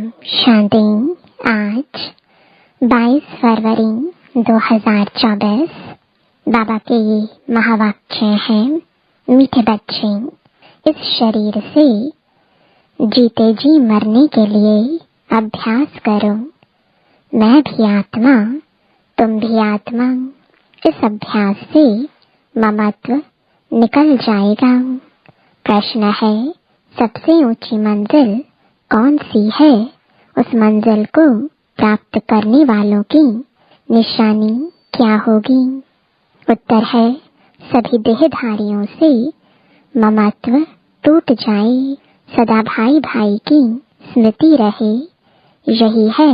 शांति। आज 22 फरवरी 2024 बाबा के ये महावाक्य हैं। मीठे बच्चे, इस शरीर से जीते जी मरने के लिए अभ्यास करो। मैं भी आत्मा, तुम भी आत्मा। इस अभ्यास से ममत्व निकल जाएगा। प्रश्न है, सबसे ऊंची मंजिल कौन सी है? उस मंजिल को प्राप्त करने वालों की निशानी क्या होगी? उत्तर है, सभी देहधारियों से ममत्व टूट जाए, सदा भाई भाई की स्मृति रहे। यही है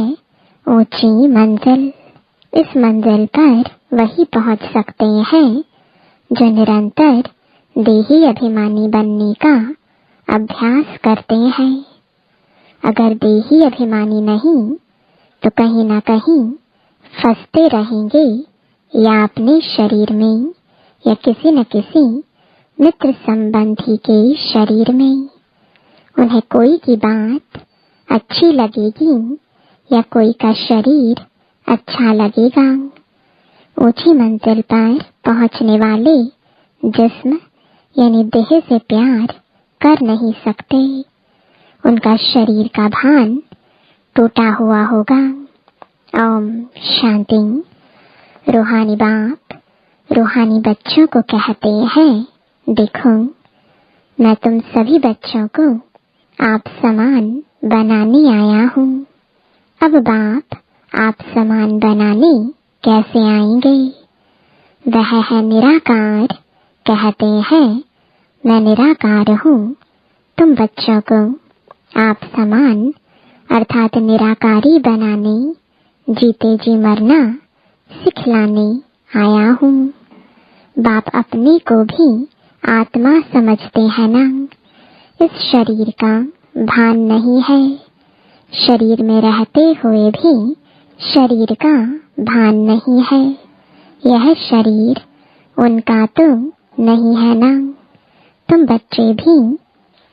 ऊंची मंजिल। इस मंजिल पर वही पहुंच सकते हैं जो निरंतर देही अभिमानी बनने का अभ्यास करते हैं। अगर देही अभिमानी नहीं तो कहीं ना कहीं फंसते रहेंगे, या अपने शरीर में या किसी न किसी मित्र संबंधी के शरीर में। उन्हें कोई की बात अच्छी लगेगी या कोई का शरीर अच्छा लगेगा। ऊंची मंजिल पर पहुंचने वाले जिस्म यानी देह से प्यार कर नहीं सकते। उनका शरीर का भान टूटा हुआ होगा। ओम शांति। रूहानी बाप रूहानी बच्चों को कहते हैं, देखो मैं तुम सभी बच्चों को आप समान बनाने आया हूँ। अब बाप आप समान बनाने कैसे आएंगे? वह है निराकार। कहते हैं, मैं निराकार हूँ। तुम बच्चों को आप समान अर्थात निराकारी बनाने, जीते जी मरना सिखलाने आया हूँ। बाप अपने को भी आत्मा समझते हैं ना? इस शरीर का भान नहीं है। शरीर में रहते हुए भी शरीर का भान नहीं है। यह शरीर उनका तो नहीं है ना? तुम बच्चे भी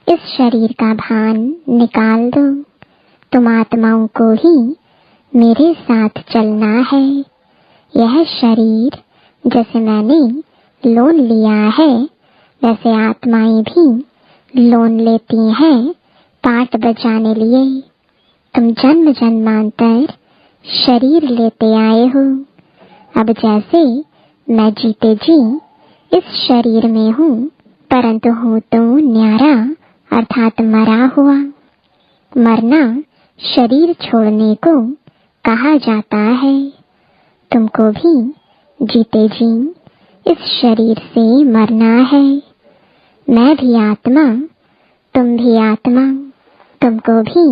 इस शरीर का भान निकाल दो। तुम आत्माओं को ही मेरे साथ चलना है। यह शरीर जैसे मैंने लोन लिया है, वैसे आत्माएं भी लोन लेती हैं पाठ बजाने लिए। तुम जन्म जन्मांतर शरीर लेते आए हो। अब जैसे मैं जीते जी इस शरीर में हूँ, परंतु हूँ तो न्यारा अर्थात मरा हुआ। मरना शरीर छोड़ने को कहा जाता है। तुमको भी जीते जी इस शरीर से मरना है। मैं भी आत्मा, तुम भी आत्मा। तुमको भी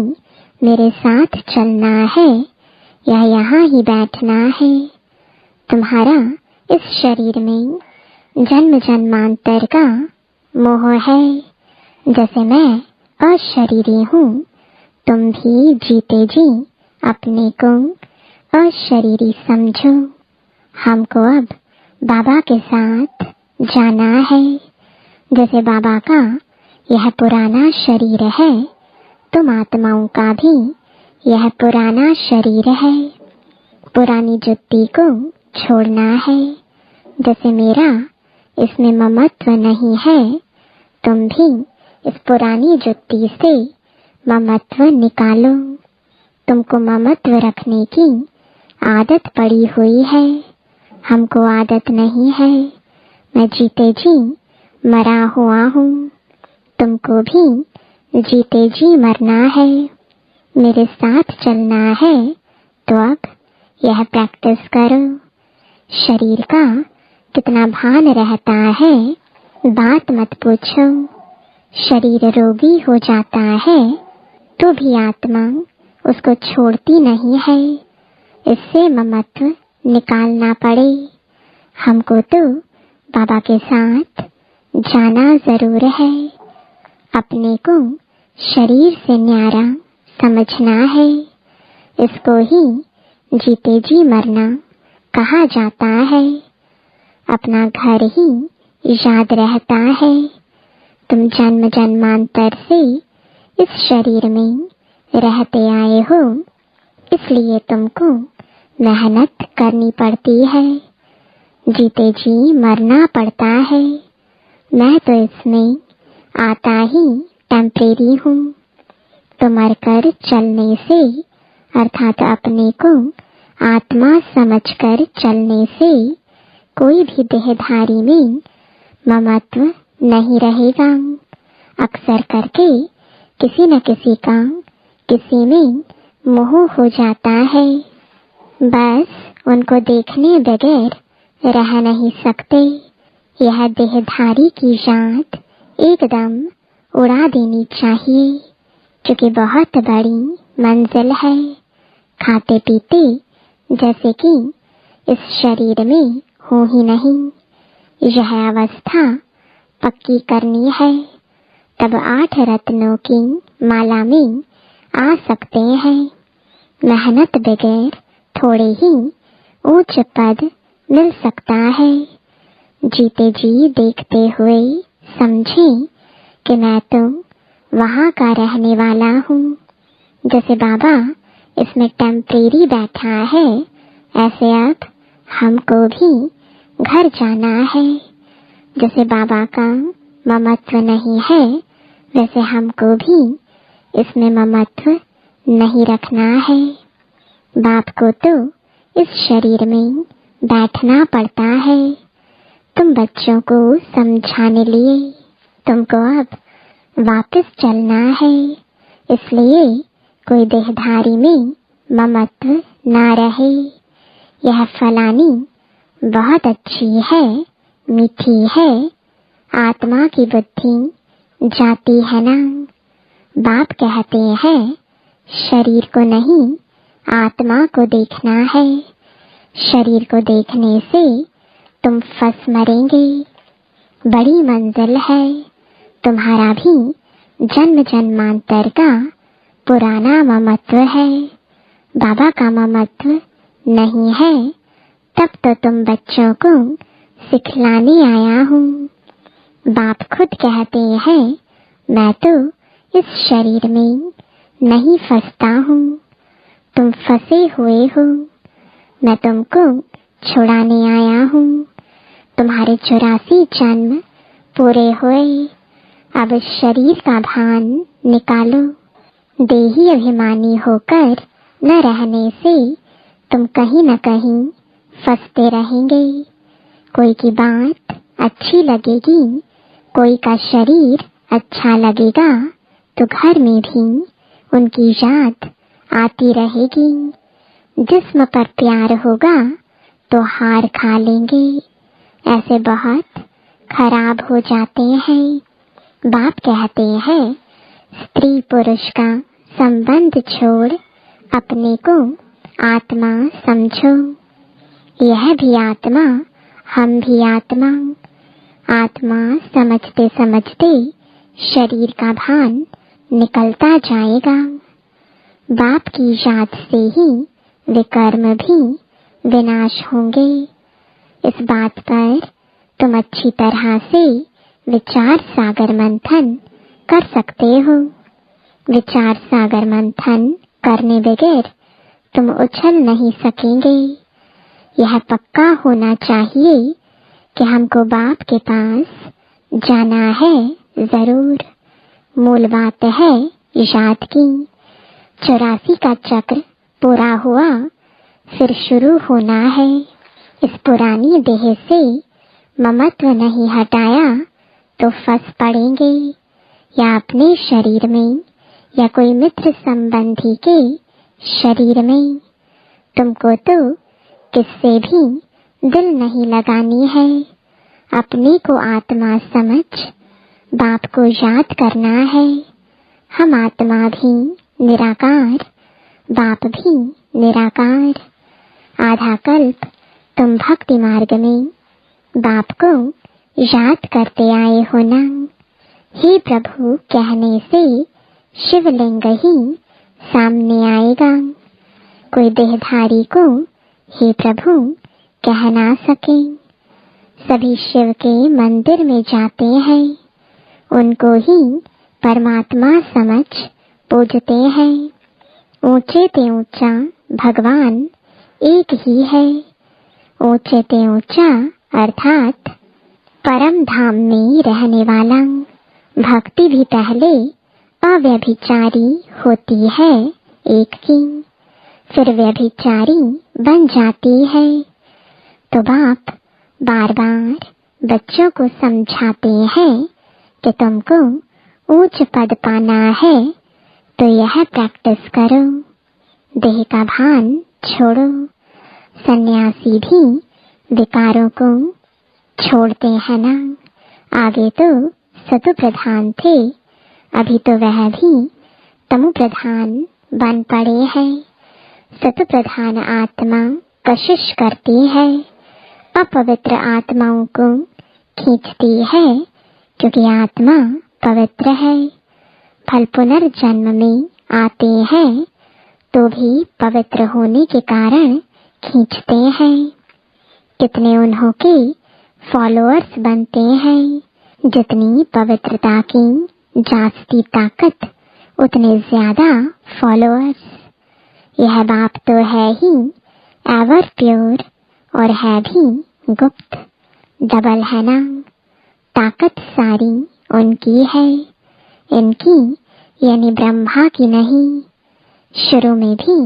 मेरे साथ चलना है या यहाँ ही बैठना है। तुम्हारा इस शरीर में जन्म जन्मांतर का मोह है। जैसे मैं अशरीरी हूँ, तुम भी जीते जी अपने को अशरीरी समझो। हमको अब बाबा के साथ जाना है। जैसे बाबा का यह पुराना शरीर है, तुम आत्माओं का भी यह पुराना शरीर है। पुरानी जुत्ती को छोड़ना है। जैसे मेरा इसमें ममत्व नहीं है, तुम भी इस पुरानी जुत्ती से ममत्व निकालो। तुमको ममत्व रखने की आदत पड़ी हुई है। हमको आदत नहीं है। मैं जीते जी मरा हुआ हूँ। तुमको भी जीते जी मरना है, मेरे साथ चलना है। तो अब यह प्रैक्टिस करो। शरीर का कितना भान रहता है, बात मत पूछो। शरीर रोगी हो जाता है तो भी आत्मा उसको छोड़ती नहीं है। इससे ममत्व निकालना पड़े। हमको तो बाबा के साथ जाना जरूर है। अपने को शरीर से न्यारा समझना है। इसको ही जीते जी मरना कहा जाता है। अपना घर ही याद रहता है। तुम जन्म जन्मांतर से इस शरीर में रहते आए हो, इसलिए तुमको मेहनत करनी पड़ती है। जीते जी मरना पड़ता है। मैं तो इसमें आता ही टेम्परेरी हूँ। तो मरकर चलने से अर्थात अपने को आत्मा समझकर चलने से कोई भी देहधारी में ममत्व नहीं रहेगा। अक्सर करके किसी न किसी का किसी में मोह हो जाता है। बस उनको देखने बगैर रह नहीं सकते। यह देहधारी की जात एकदम उड़ा देनी चाहिए, क्योंकि बहुत बड़ी मंजिल है। खाते पीते जैसे कि इस शरीर में हो ही नहीं। यह अवस्था पक्की करनी है, तब 8 रत्नों की माला में आ सकते हैं। मेहनत बगैर थोड़े ही ऊंच पद मिल सकता है। जीते जी देखते हुए समझें कि मैं तो वहाँ का रहने वाला हूँ। जैसे बाबा इसमें टेम्परेरी बैठा है, ऐसे अब हमको भी घर जाना है। जैसे बाबा का ममत्व नहीं है, वैसे हमको भी इसमें ममत्व नहीं रखना है। बाप को तो इस शरीर में बैठना पड़ता है। तुम बच्चों को समझाने लिए तुमको अब वापस चलना है, इसलिए कोई देहधारी में ममत्व ना रहे। यह फलानी बहुत अच्छी है, मीठी है, आत्मा की बुद्धि जाती है ना। बाप कहते हैं शरीर को नहीं आत्मा को देखना है। शरीर को देखने से तुम फंस मरेंगे। बड़ी मंजिल है। तुम्हारा भी जन्म जन्मांतर का पुराना ममत्व है। बाबा का ममत्व नहीं है, तब तो तुम बच्चों को सिखलाने आया हूँ। बाप खुद कहते हैं मैं तो इस शरीर में नहीं फंसता हूँ, तुम फंसे हुए हो। मैं तुमको छुड़ाने आया हूँ। तुम्हारे 84 जन्म पूरे हुए, अब शरीर का भान निकालो। देही अभिमानी होकर न रहने से तुम कहीं न कहीं फंसते रहेंगे। कोई की बात अच्छी लगेगी, कोई का शरीर अच्छा लगेगा, तो घर में भी उनकी याद आती रहेगी। जिस्म पर प्यार होगा तो हार खा लेंगे। ऐसे बहुत खराब हो जाते हैं। बाप कहते हैं स्त्री पुरुष का संबंध छोड़ अपने को आत्मा समझो। यह भी आत्मा, हम भी आत्मा। आत्मा समझते समझते शरीर का भान निकलता जाएगा। बाप की याद से ही विकर्म भी विनाश होंगे। इस बात पर तुम अच्छी तरह से विचार सागर मंथन कर सकते हो। विचार सागर मंथन करने बगैर तुम उछल नहीं सकेंगे। यह पक्का होना चाहिए कि हमको बाप के पास जाना है जरूर। मूल बात है याद की। 84 का चक्र पूरा हुआ, फिर शुरू होना है। इस पुरानी देह से ममत्व नहीं हटाया तो फंस पड़ेंगे, या अपने शरीर में या कोई मित्र संबंधी के शरीर में। तुमको तो किससे भी दिल नहीं लगानी है। अपने को आत्मा समझ बाप को याद करना है। हम आत्मा भी निराकार, बाप भी निराकार। आधा कल्प तुम भक्ति मार्ग में बाप को याद करते आए हो ना। हे प्रभु कहने से शिवलिंग ही सामने आएगा। कोई देहधारी को हे प्रभु कह ना सके। सभी शिव के मंदिर में जाते हैं, उनको ही परमात्मा समझ पूजते हैं। ऊंचे ते ऊंचा भगवान एक ही है। ऊंचे ते ऊंचा अर्थात परम धाम में रहने वाला। भक्ति भी पहले अव्यभिचारी होती है एक की, फिर व्यभिचारी बन जाती है। तो बाप बार बार बच्चों को समझाते हैं कि तुमको ऊंच पद पाना है तो यह प्रैक्टिस करो, देह का भान छोड़ो। सन्यासी भी विकारों को छोड़ते हैं ना। आगे तो सतु प्रधान थे, अभी तो वह भी तमु प्रधान बन पड़े हैं। सतु प्रधान आत्मा कशिश करती है, अपवित्र आत्माओं को खींचती है, क्योंकि आत्मा पवित्र है। फल पुनर्जन्म में आते हैं तो भी पवित्र होने के कारण खींचते हैं। कितने उन्हों के फॉलोअर्स बनते हैं। जितनी पवित्रता की जास्ती ताकत उतने ज्यादा फॉलोअर्स। यह बाप तो है ही एवर प्योर और है भी गुप्त, डबल है ना। ताकत सारी उनकी है, इनकी यानी ब्रह्मा की नहीं। शुरू में भी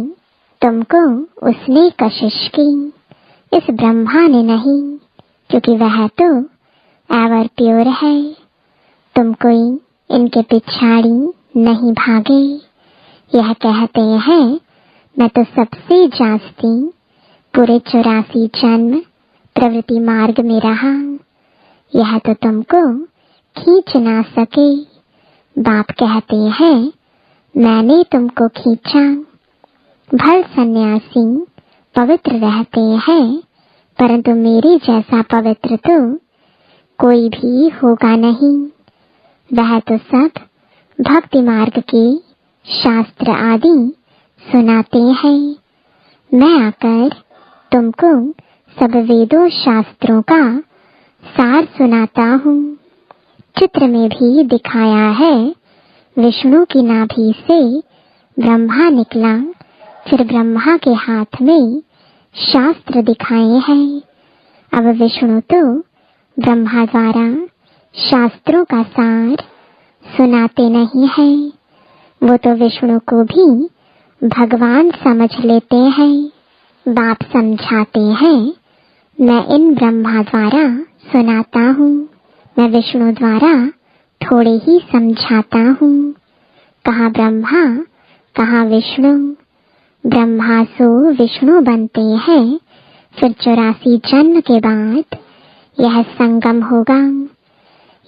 तुमको उसने कशिश की, इस ब्रह्मा ने नहीं, क्योंकि वह तो एवर प्योर है। तुम कोई इनके पिछाड़ी नहीं भागे। यह कहते हैं मैं तो सबसे जास्ती पूरे 84 जन्म प्रवृत्ति मार्ग में रहा, यह तो तुमको खींच ना सके। बाप कहते हैं मैंने तुमको खींचा। भल सन्यासी पवित्र रहते हैं, परंतु मेरे जैसा पवित्र तो कोई भी होगा नहीं। वह तो सब भक्ति मार्ग के शास्त्र आदि सुनाते हैं। मैं आकर तुमको सब वेदों शास्त्रों का सार सुनाता हूँ। चित्र में भी दिखाया है, विष्णु की नाभि से ब्रह्मा निकला, फिर ब्रह्मा के हाथ में शास्त्र दिखाए हैं। अब विष्णु तो ब्रह्मा द्वारा शास्त्रों का सार सुनाते नहीं हैं, वो तो विष्णु को भी भगवान समझ लेते हैं। बाप समझाते हैं मैं इन ब्रह्मा द्वारा सुनाता हूँ, मैं विष्णु द्वारा थोड़े ही समझाता हूँ। कहाँ ब्रह्मा कहाँ विष्णु, ब्रह्मा सो विष्णु बनते हैं, फिर 84 जन्म के बाद यह संगम होगा।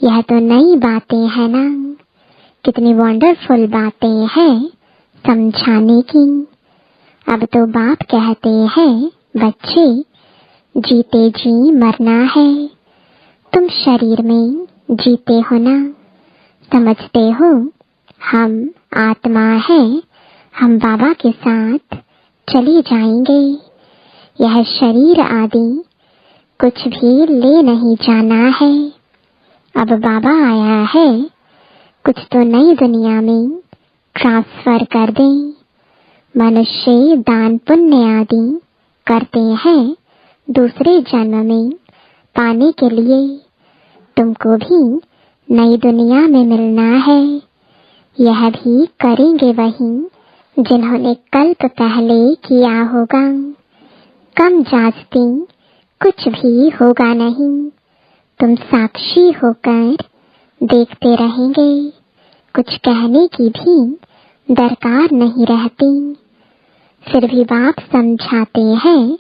यह तो नई बातें हैं ना, कितनी वंडरफुल बातें हैं समझाने की। अब तो बाप कहते हैं बच्चे जीते जी मरना है, तुम शरीर में जीते हो ना। समझते हो हम आत्मा है, हम बाबा के साथ चले जाएंगे। यह शरीर आदि कुछ भी ले नहीं जाना है। अब बाबा आया है, कुछ तो नई दुनिया में ट्रांसफर कर दें। मनुष्य दान पुण्य आदि करते हैं दूसरे जन्म में पाने के लिए। तुमको भी नई दुनिया में मिलना है। यह भी करेंगे वही जिन्होंने कल्प पहले किया होगा। कम जास्ती कुछ भी होगा नहीं, तुम साक्षी होकर देखते रहेंगे। कुछ कहने की भी दरकार नहीं रहती। फिर भी बाप समझाते हैं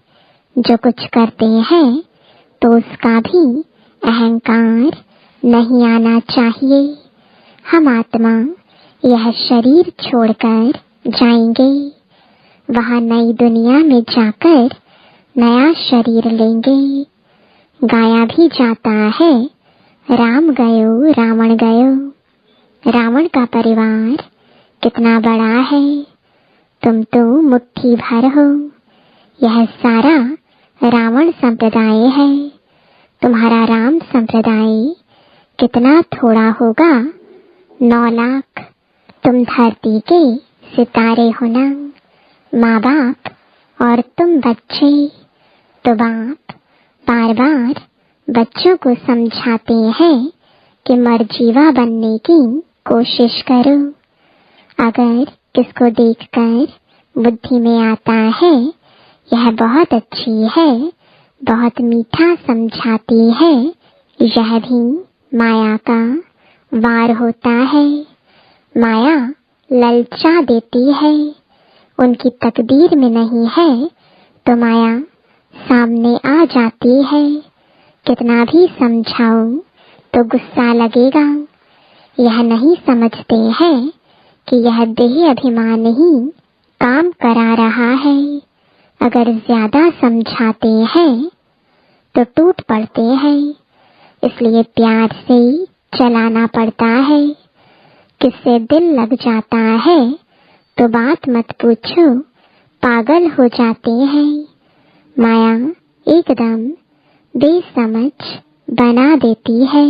जो कुछ करते हैं तो उसका भी अहंकार नहीं आना चाहिए। हम आत्मा यह शरीर छोड़कर जाएंगे, वहाँ नई दुनिया में जाकर नया शरीर लेंगे। गाया भी जाता है राम गयो रावण गयो। रावण का परिवार कितना बड़ा है, तुम तो मुट्ठी भर हो। यह सारा रावण संप्रदाय है, तुम्हारा राम संप्रदाय कितना थोड़ा होगा, 9 लाख। तुम धरती के सितारे हो ना। माँ बाप और तुम बच्चे, तो बाप बार बार बच्चों को समझाते हैं कि मर्जीवा बनने की कोशिश करो। अगर किसको देखकर बुद्धि में आता है यह बहुत अच्छी है, बहुत मीठा समझाती है, यह भी माया का वार होता है। माया ललचा देती है, उनकी तकदीर में नहीं है तो माया सामने आ जाती है। कितना भी समझाओ तो गुस्सा लगेगा। यह नहीं समझते हैं कि यह देह अभिमान ही काम करा रहा है। अगर ज्यादा समझाते हैं तो टूट पड़ते हैं, इसलिए प्यार से चलाना पड़ता है। किससे दिल लग जाता है तो बात मत पूछो, पागल हो जाते हैं। माया एकदम बेसमझ बना देती है।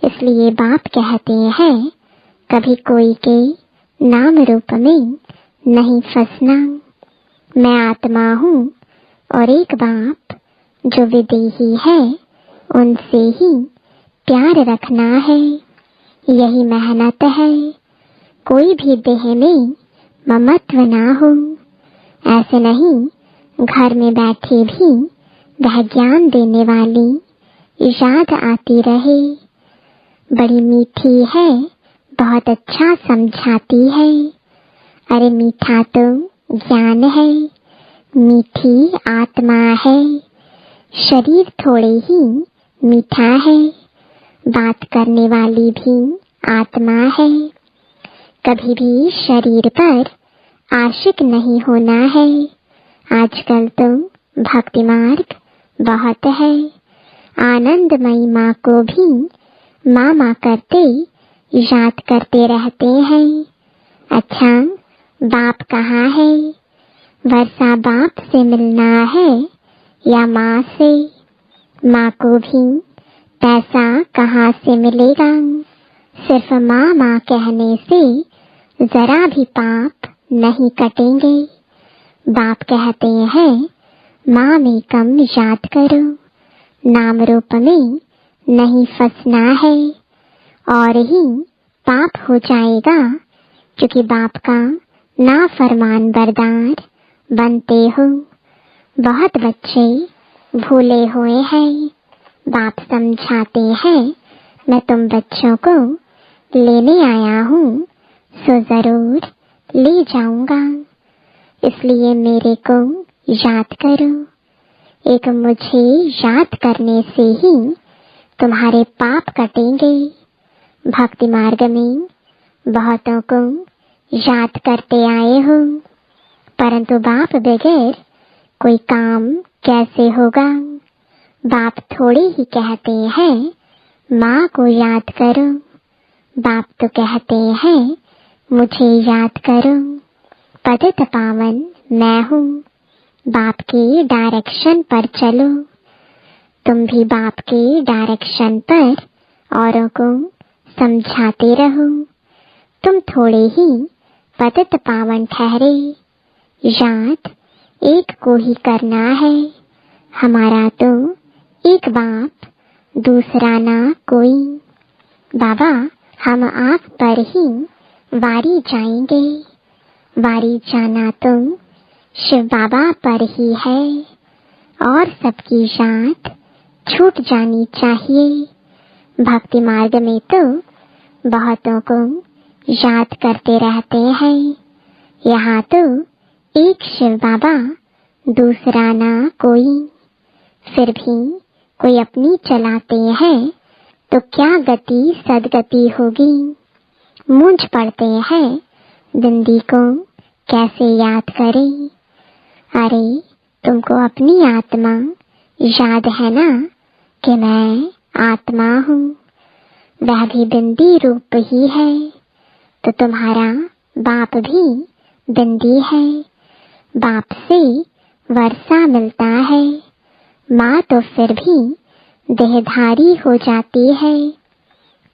इसलिए बाप कहते हैं कभी कोई के नाम रूप में नहीं फंसना। मैं आत्मा हूँ और एक बाप जो विदेही है उनसे ही प्यार रखना है। यही मेहनत है। कोई भी देह में ममत्व ना हो। ऐसे नहीं घर में बैठे भी वह ज्ञान देने वाली याद आती रहे। बड़ी मीठी है, बहुत अच्छा समझाती है। अरे मीठा तो ज्ञान है, मीठी आत्मा है। शरीर थोड़े ही मीठा है, बात करने वाली भी आत्मा है। कभी भी शरीर पर आशिक नहीं होना है। आजकल तो भक्ति मार्ग बहुत है। आनंदमयी माँ को भी माँ माँ करते याद करते रहते हैं। अच्छा, बाप कहाँ है? वर्षा बाप से मिलना है या माँ से? माँ को भी पैसा कहाँ से मिलेगा? सिर्फ माँ माँ कहने से जरा भी पाप नहीं कटेंगे। बाप कहते हैं माँ में कम याद करो, नाम रूप में नहीं फंसना है और ही पाप हो जाएगा, क्योंकि बाप का नाफरमान बरदार बनते हो। बहुत बच्चे भूले हुए हैं। बाप समझाते हैं मैं तुम बच्चों को लेने आया हूँ, सो जरूर ले जाऊंगा। इसलिए मेरे को याद करो। एक मुझे याद करने से ही तुम्हारे पाप कटेंगे। भक्ति मार्ग में बहुतों को याद करते आए हो, परंतु बाप बगैर कोई काम कैसे होगा? बाप थोड़ी ही कहते हैं माँ को याद करो। बाप तो कहते हैं मुझे याद करो। पतित पावन मैं हूँ, बाप के डायरेक्शन पर चलो। तुम भी बाप के डायरेक्शन पर औरों को समझाते रहो। तुम थोड़े ही पतित पावन ठहरे। याद एक को ही करना है। हमारा तो एक बाप, दूसरा ना कोई। बाबा हम आप पर ही वारी जाएंगे। वारी जाना तो शिव बाबा पर ही है और सबकी याद छूट जानी चाहिए। भक्ति मार्ग में तो बहुतों को याद करते रहते हैं। यहाँ तो एक शिव बाबा, दूसरा ना कोई। फिर भी कोई अपनी चलाते हैं तो क्या गति सदगति होगी। मूंझ पड़ते हैं बिंदी को कैसे याद करें। अरे तुमको अपनी आत्मा याद है ना कि मैं आत्मा हूँ। वह भी बिंदी रूप ही है, तो तुम्हारा बाप भी बिंदी है। बाप से वर्षा मिलता है, माँ तो फिर भी देहधारी हो जाती है।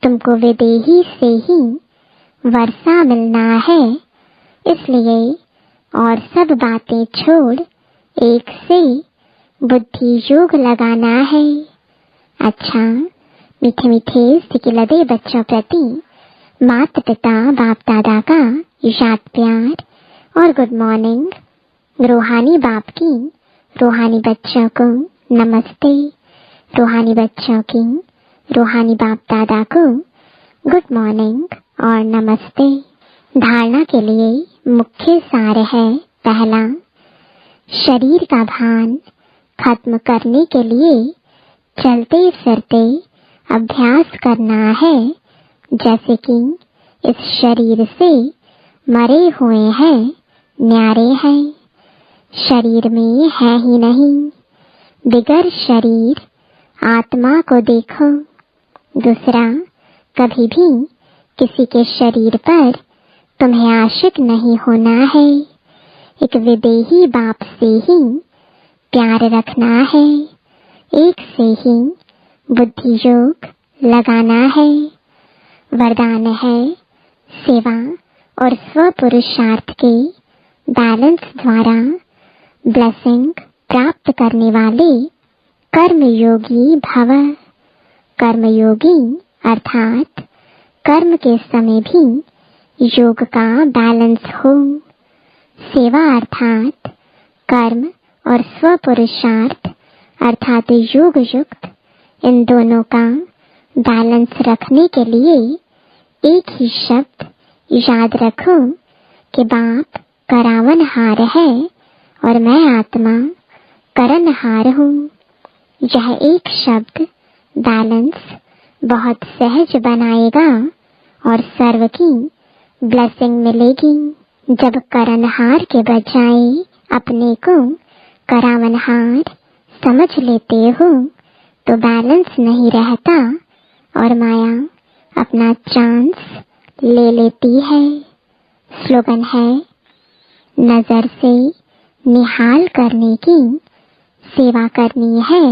तुमको विदेही से ही वर्षा मिलना है, इसलिए और सब बातें छोड़ एक से बुद्धि योग लगाना है। अच्छा, मीठे मीठे सिके लदे बच्चों प्रति माता पिता बाप दादा का याद प्यार और गुड मॉर्निंग। रूहानी बाप की रूहानी बच्चों को नमस्ते, रूहानी बच्चों की रूहानी बाप दादा को गुड मॉर्निंग और नमस्ते। धारणा के लिए मुख्य सार है, पहला, शरीर का भान खत्म करने के लिए चलते फिरते अभ्यास करना है, जैसे कि इस शरीर से मरे हुए हैं, न्यारे हैं, शरीर में है ही नहीं। बिगर शरीर आत्मा को देखो। दूसरा, कभी भी किसी के शरीर पर तुम्हें आशिक नहीं होना है। एक विदेही बाप से ही प्यार रखना है, एक से ही बुद्धि योग लगाना है। वरदान है, सेवा और स्व पुरुषार्थ के बैलेंस द्वारा ब्लेसिंग प्राप्त करने वाले कर्मयोगी भव। कर्मयोगी अर्थात कर्म के समय भी योग का बैलेंस हो। सेवा अर्थात कर्म और स्व पुरुषार्थ अर्थात योग युक्त इन दोनों का बैलेंस रखने के लिए एक ही शब्द याद रखो कि बाप करावनहार है और मैं आत्मा करनहार हूँ। यह एक शब्द बैलेंस बहुत सहज बनाएगा और सर्व की ब्लेसिंग मिलेगी। जब करनहार के बजाय अपने को करावनहार समझ लेते हो तो बैलेंस नहीं रहता और माया अपना चांस ले लेती है। स्लोगन है, नजर से निहाल करने की सेवा करनी है,